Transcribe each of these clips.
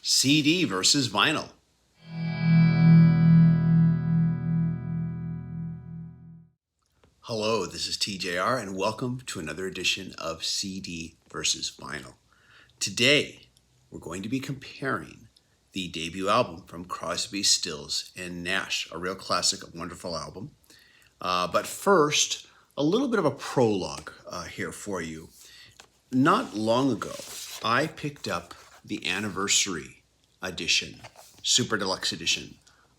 CD versus vinyl. Hello, this is TJR and welcome to another edition of CD versus vinyl. Today, we're going to be comparing the debut album from Crosby, Stills, and Nash, a real classic, a wonderful album. But first, a little bit of a prologue here for you. Not long ago, I picked up the anniversary edition, Super Deluxe edition,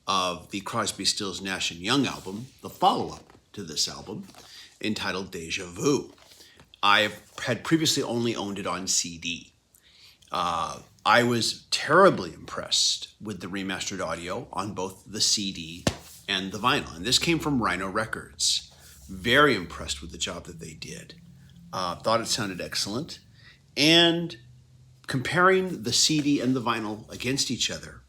of the Crosby, Stills, Nash & Young album, the follow-up to this album, entitled Deja Vu. I had previously only owned it on CD. I was terribly impressed with the remastered audio on both the CD and the vinyl. And this came from Rhino Records. Very impressed with the job that they did. Thought it sounded excellent. And comparing the CD and the vinyl against each other,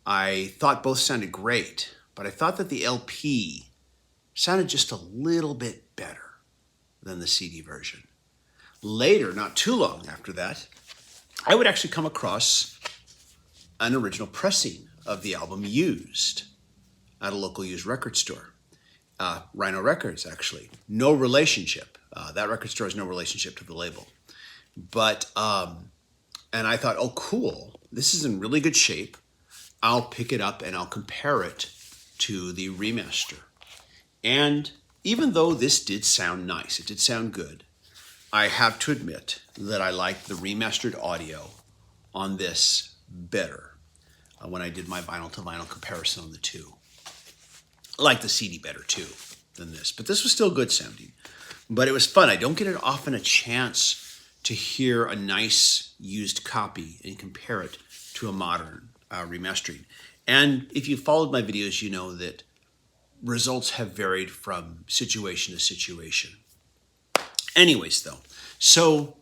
I thought both sounded great, but I thought that the LP sounded just a little bit better than the CD version. Later, not too long after that, I would actually come across an original pressing of the album used at a local used record store. Rhino Records, actually. No relationship. That record store has no relationship to the label. But, and I thought, oh, cool. This is in really good shape. I'll pick it up and I'll compare it to the remaster. And even though this did sound nice, it did sound good, I have to admit that I liked the remastered audio on this better when I did my vinyl to vinyl comparison on the two. I like the CD better too than this, but this was still good sounding. But it was fun. I don't get it often a chance to hear a nice used copy and compare it to a modern remastering. And if you followed my videos, you know that results have varied from situation to situation. Anyways, though, so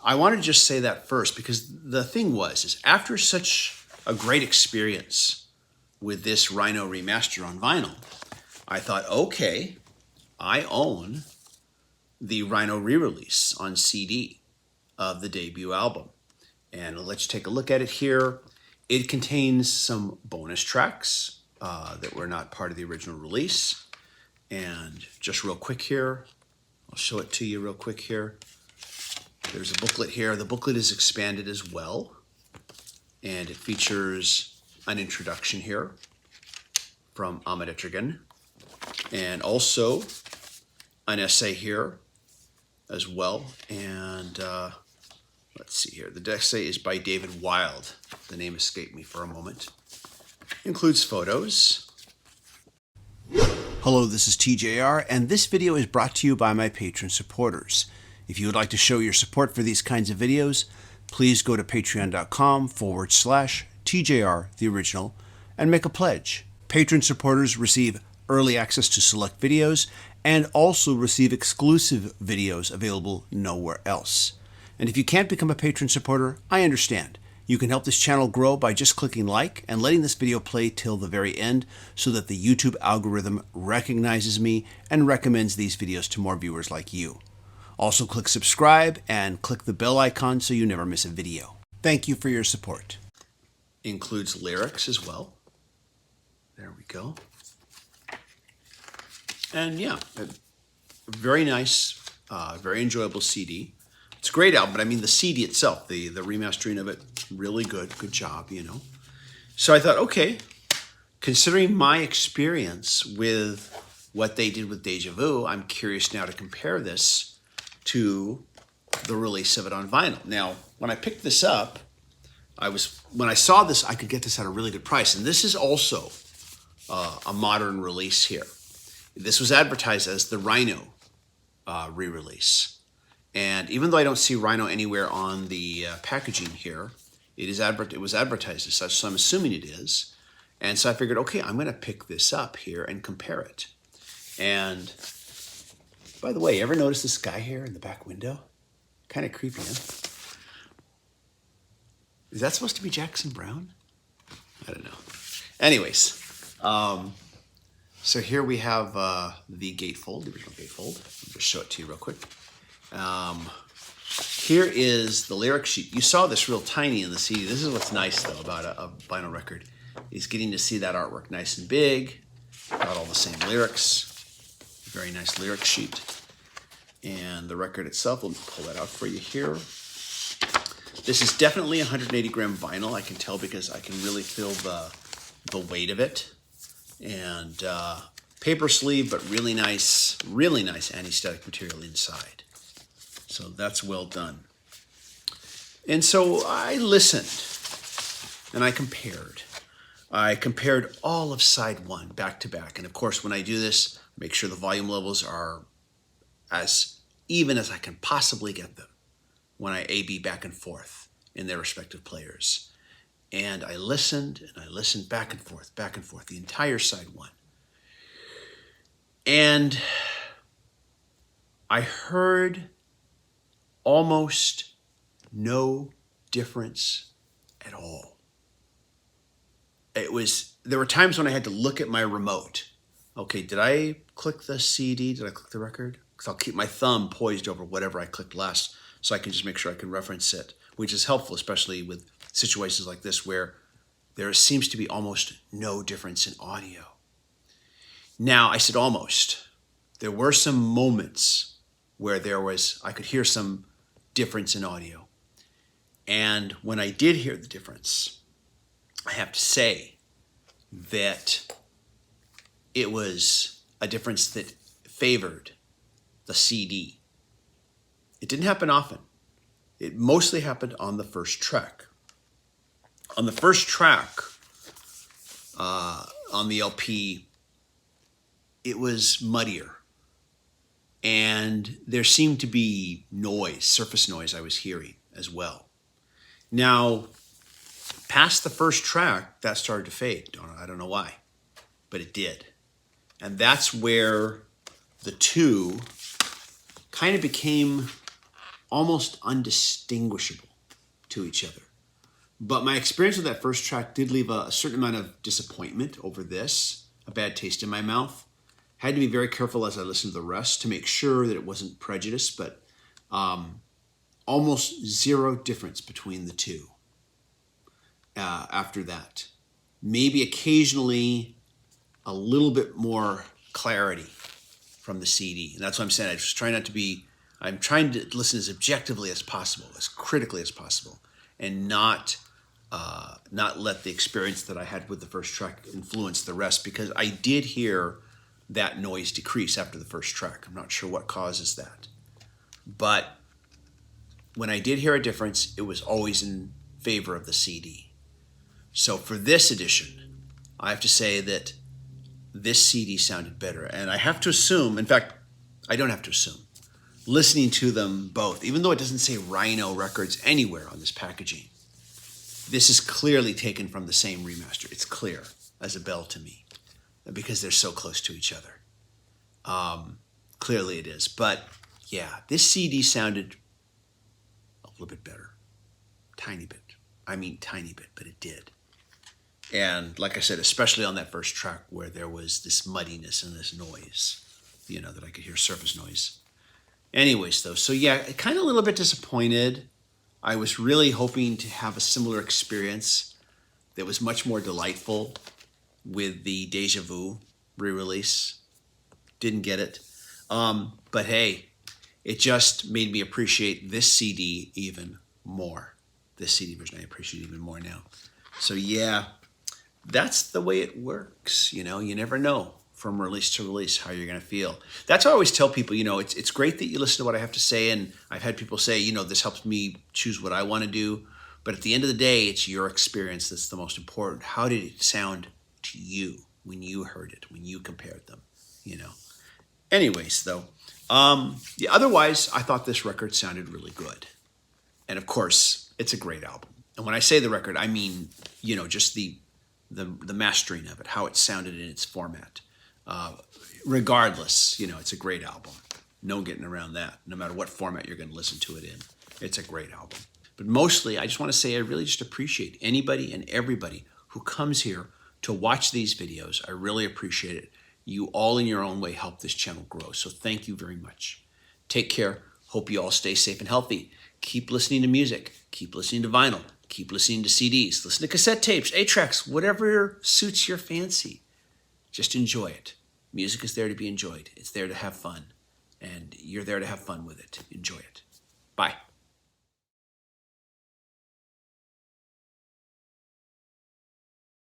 I want to just say that first because the thing is after such a great experience with this Rhino remaster on vinyl, I thought, okay, I own the Rhino re-release on CD of the debut album. And let's take a look at it here. It contains some bonus tracks that were not part of the original release. And just real quick here, I'll show it to you real quick here. There's a booklet here. The booklet is expanded as well. And it features an introduction here from Ahmet Etrigan. And also an essay here as well. And let's see here. The essay is by David Wild. The name escaped me for a moment. Includes photos. Hello, this is TJR, and this video is brought to you by my patron supporters. If you would like to show your support for these kinds of videos, please go to patreon.com/TJR the original and make a pledge. Patron supporters receive early access to select videos and also receive exclusive videos available nowhere else. And if you can't become a patron supporter, I understand. You can help this channel grow by just clicking like and letting this video play till the very end so that the YouTube algorithm recognizes me and recommends these videos to more viewers like you. Also click subscribe and click the bell icon so you never miss a video. Thank you for your support. Includes lyrics as well. There we go. And yeah, a very nice, very enjoyable CD. It's a great album, but I mean the CD itself, the remastering of it, really good job, you know. So I thought, okay, considering my experience with what they did with Deja Vu, I'm curious now to compare this to the release of it on vinyl. Now, when I picked this up, when I saw this, I could get this at a really good price. And this is also a modern release here. This was advertised as the Rhino re-release. And even though I don't see Rhino anywhere on the packaging here, it was advertised as such, so I'm assuming it is. And so I figured, okay, I'm going to pick this up here and compare it. And by the way, ever notice this guy here in the back window? Kind of creepy, huh? Is that supposed to be Jackson Browne? I don't know. Anyways, so here we have the gatefold, the original gatefold. I'll just show it to you real quick. here is the lyric sheet. You saw this real tiny in the CD. This is what's nice, though, about a vinyl record, is getting to see that artwork nice and big. Got all the same lyrics. Very nice lyric sheet. And the record itself, let me pull that out for you here. This is definitely 180 gram vinyl. I can tell because I can really feel the weight of it. And paper sleeve, but really nice anti-static material inside. So that's well done. And so I listened and I compared. I compared all of side one back to back. And of course, when I do this, make sure the volume levels are as even as I can possibly get them when I A-B back and forth in their respective players. And I listened back and forth, the entire side one. And I heard almost no difference at all. There were times when I had to look at my remote. Okay, did I click the CD? Did I click the record? Because I'll keep my thumb poised over whatever I clicked last so I can just make sure I can reference it, which is helpful, especially with situations like this where there seems to be almost no difference in audio. Now, I said almost. There were some moments where I could hear some difference in audio. And when I did hear the difference, I have to say that it was a difference that favored the CD. It didn't happen often. It mostly happened on the first track. On the first track, on the LP, it was muddier. And there seemed to be noise, surface noise I was hearing as well. Now, past the first track, that started to fade. I don't know why, but it did. And that's where the two kind of became almost undistinguishable to each other. But my experience with that first track did leave a certain amount of disappointment over this, a bad taste in my mouth. Had to be very careful as I listened to the rest to make sure that it wasn't prejudice, but almost zero difference between the two after that. Maybe occasionally a little bit more clarity from the CD. And that's what I'm saying. I'm trying to listen as objectively as possible, as critically as possible, and not let the experience that I had with the first track influence the rest, because I did hear that noise decrease after the first track. I'm not sure what causes that. But when I did hear a difference, it was always in favor of the CD. So for this edition, I have to say that this CD sounded better. And I have to assume, in fact, I don't have to assume, listening to them both, even though it doesn't say Rhino Records anywhere on this packaging, this is clearly taken from the same remaster. It's clear as a bell to me because they're so close to each other. Clearly it is. But yeah, this CD sounded a little bit better. Tiny bit. I mean tiny bit, but it did. And like I said, especially on that first track where there was this muddiness and this noise, that I could hear surface noise. Anyways, though, so yeah, kind of a little bit disappointed. I was really hoping to have a similar experience that was much more delightful with the Deja Vu re-release. Didn't get it. But hey, it just made me appreciate this CD even more. This CD version I appreciate even more now. So yeah, that's the way it works. You never know from release to release how you're going to feel. That's why I always tell people, it's great that you listen to what I have to say. And I've had people say, this helps me choose what I want to do. But at the end of the day, it's your experience that's the most important. How did it sound to you when you heard it, when you compared them, Anyways, though, otherwise, I thought this record sounded really good. And of course, it's a great album. And when I say the record, I mean, just the mastering of it, how it sounded in its format. Regardless, it's a great album. No getting around that. No matter what format you're going to listen to it in, it's a great album. But mostly, I just want to say I really just appreciate anybody and everybody who comes here to watch these videos. I really appreciate it. You all in your own way help this channel grow. So thank you very much. Take care. Hope you all stay safe and healthy. keep listening to music, keep listening to vinyl, keep listening to CDs, listen to cassette tapes, 8-tracks, whatever suits your fancy. Just enjoy it. Music is there to be enjoyed. It's there to have fun. And you're there to have fun with it. Enjoy it. Bye.